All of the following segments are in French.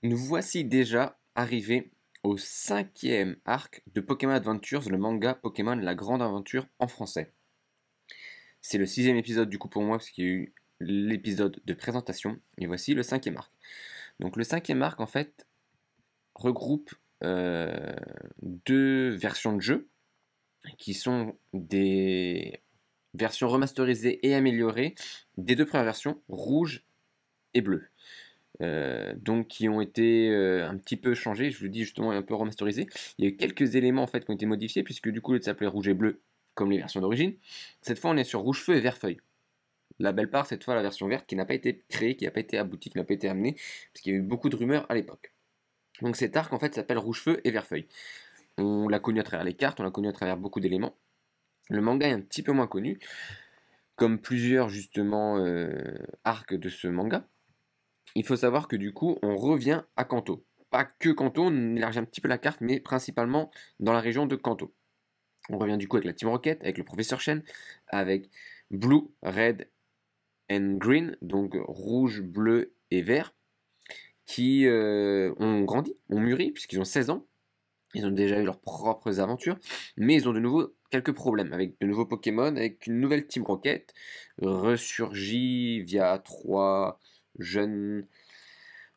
Nous voici déjà arrivés au 5e arc de Pokémon Adventures, le manga Pokémon La Grande Aventure en français. C'est le 6e épisode du coup pour moi, parce qu'il y a eu l'épisode de présentation, et voici le 5e arc. Donc le 5e arc en fait regroupe deux versions de jeu, qui sont des versions remasterisées et améliorées des deux premières versions, rouge et bleu. Donc qui ont été un petit peu changés, je vous dis justement un peu remasterisés. Il y a eu quelques éléments en fait qui ont été modifiés, puisque du coup au lieu de s'appeler rouge et bleu comme les versions d'origine, cette fois on est sur rouge feu et vert feuille. La belle part cette fois la version verte qui n'a pas été créée, qui n'a pas été aboutie, qui n'a pas été amenée, parce qu'il y a eu beaucoup de rumeurs à l'époque. Donc cet arc en fait s'appelle rouge feu et vert feuille. On l'a connu à travers les cartes, on l'a connu à travers beaucoup d'éléments. Le manga est un petit peu moins connu, comme plusieurs justement arcs de ce manga. Il faut savoir que du coup, on revient à Kanto. Pas que Kanto, on élargit un petit peu la carte, mais principalement dans la région de Kanto. On revient du coup avec la Team Rocket, avec le Professeur Shen, avec Blue, Red and Green, donc rouge, bleu et vert, qui ont grandi, ont mûri, puisqu'ils ont 16 ans. Ils ont déjà eu leurs propres aventures, mais ils ont de nouveau quelques problèmes avec de nouveaux Pokémon, avec une nouvelle Team Rocket, ressurgie via trois jeunes,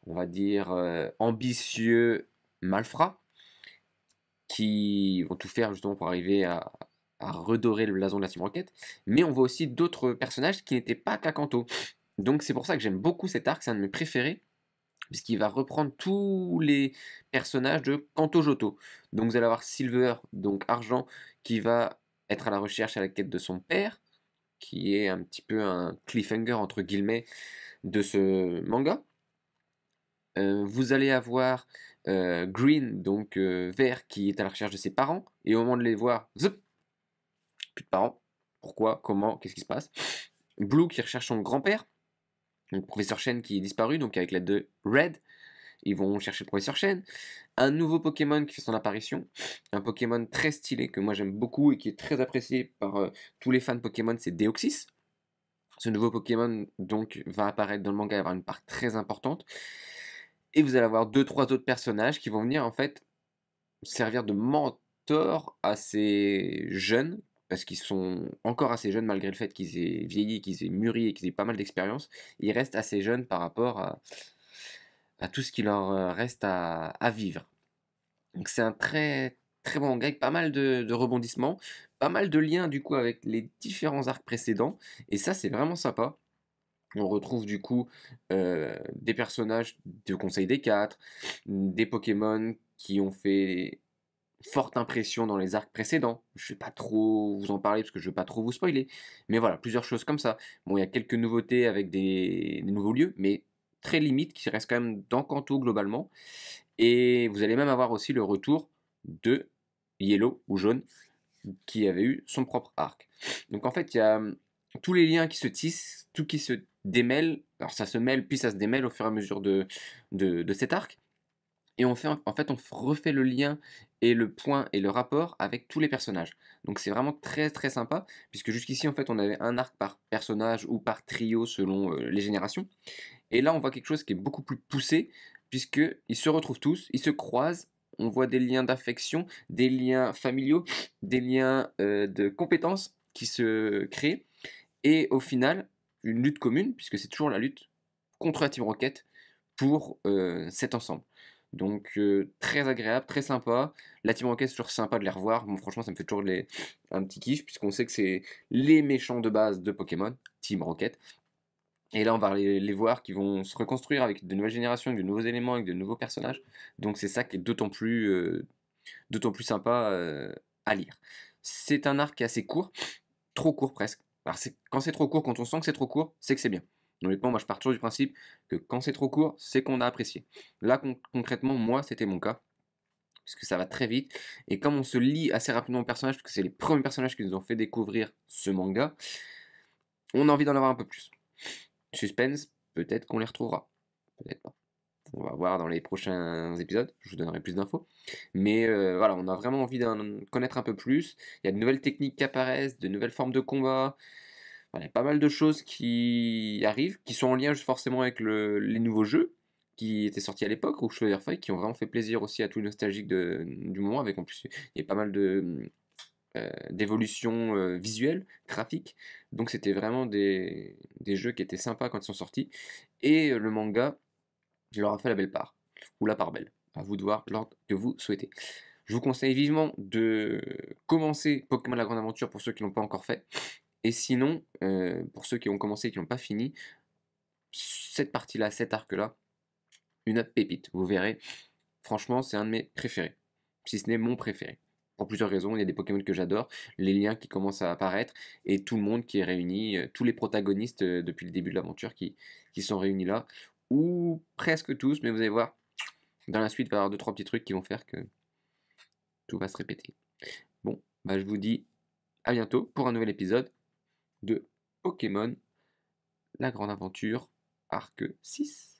on va dire, ambitieux malfrats, qui vont tout faire justement pour arriver à redorer le blason de la Team Rocket. Mais on voit aussi d'autres personnages qui n'étaient pas qu'à Kanto. Donc c'est pour ça que j'aime beaucoup cet arc, c'est un de mes préférés, puisqu'il va reprendre tous les personnages de Kanto Joto. Donc vous allez avoir Silver, donc Argent, qui va être à la recherche à la quête de son père, qui est un petit peu un cliffhanger entre guillemets de ce manga. Vous allez avoir Green, donc vert, qui est à la recherche de ses parents, et au moment de les voir, zip, plus de parents. Pourquoi? Comment? Qu'est-ce qui se passe? Blue qui recherche son grand-père, donc Professeur Shen qui est disparu, donc avec l'aide de Red, ils vont chercher le Professeur Shen. Un nouveau Pokémon qui fait son apparition, un Pokémon très stylé que moi j'aime beaucoup et qui est très apprécié par tous les fans Pokémon, c'est Deoxys. Ce nouveau Pokémon donc va apparaître dans le manga et avoir une part très importante. Et vous allez avoir deux trois autres personnages qui vont venir en fait servir de mentor à ces jeunes, parce qu'ils sont encore assez jeunes malgré le fait qu'ils aient vieilli, qu'ils aient mûri et qu'ils aient pas mal d'expérience. Ils restent assez jeunes par rapport à tout ce qui leur reste à vivre. Donc c'est un très très bon manga avec pas mal de rebondissements, pas mal de liens du coup avec les différents arcs précédents, et ça c'est vraiment sympa. On retrouve du coup des personnages de Conseil des Quatre, des Pokémon qui ont fait forte impression dans les arcs précédents. Je vais pas trop vous en parler parce que je veux pas trop vous spoiler. Mais voilà, plusieurs choses comme ça. Bon, il y a quelques nouveautés avec des nouveaux lieux, mais très limites qui restent quand même dans Kanto globalement. Et vous allez même avoir aussi le retour de Yellow ou Jaune qui avait eu son propre arc. Donc en fait, il y a tous les liens qui se tissent, tout qui se démêle. Alors ça se mêle puis ça se démêle au fur et à mesure de cet arc. Et on fait, en fait, on refait le lien et le point et le rapport avec tous les personnages. Donc c'est vraiment très très sympa, puisque jusqu'ici en fait on avait un arc par personnage ou par trio selon les générations. Et là on voit quelque chose qui est beaucoup plus poussé, puisqu'ils se retrouvent tous, ils se croisent, on voit des liens d'affection, des liens familiaux, des liens de compétences qui se créent. Et au final, une lutte commune, puisque c'est toujours la lutte contre la Team Rocket pour cet ensemble. Donc très agréable, très sympa. La Team Rocket, c'est toujours sympa de les revoir. Bon, franchement, ça me fait toujours un petit kiff, puisqu'on sait que c'est les méchants de base de Pokémon, Team Rocket. Et là, on va les voir qui vont se reconstruire avec de nouvelles générations, avec de nouveaux éléments, avec de nouveaux personnages. Donc c'est ça qui est d'autant plus sympa à lire. C'est un arc qui est assez court, trop court presque. Alors quand c'est trop court, quand on sent que c'est trop court, c'est que c'est bien. Honnêtement, moi je pars toujours du principe que quand c'est trop court, c'est qu'on a apprécié. Là, concrètement, moi, c'était mon cas, puisque ça va très vite. Et comme on se lie assez rapidement aux personnages, parce que c'est les premiers personnages qui nous ont fait découvrir ce manga, on a envie d'en avoir un peu plus. Suspense, peut-être qu'on les retrouvera. Peut-être pas. On va voir dans les prochains épisodes, je vous donnerai plus d'infos. Mais voilà, on a vraiment envie d'en connaître un peu plus. Il y a de nouvelles techniques qui apparaissent, de nouvelles formes de combat. Voilà, il y a pas mal de choses qui arrivent, qui sont en lien forcément avec les nouveaux jeux, qui étaient sortis à l'époque, Rouge Feu et Feuille, qui ont vraiment fait plaisir aussi à tous les nostalgiques du moment, avec en plus, il y a pas mal d'évolutions visuelles, graphiques, donc c'était vraiment des jeux qui étaient sympas quand ils sont sortis, et le manga, je leur ai fait la belle part, ou la part belle, à vous de voir l'ordre que vous souhaitez. Je vous conseille vivement de commencer Pokémon La Grande Aventure pour ceux qui ne l'ont pas encore fait, et sinon, pour ceux qui ont commencé et qui n'ont pas fini, cette partie-là, cet arc-là, une autre pépite, vous verrez. Franchement, c'est un de mes préférés, si ce n'est mon préféré. Pour plusieurs raisons, il y a des Pokémon que j'adore, les liens qui commencent à apparaître, et tout le monde qui est réuni, tous les protagonistes depuis le début de l'aventure qui sont réunis là, ou presque tous, mais vous allez voir, dans la suite, il va y avoir 2-3 petits trucs qui vont faire que tout va se répéter. Bon, bah, je vous dis à bientôt pour un nouvel épisode de Pokémon La Grande Aventure, arc 6.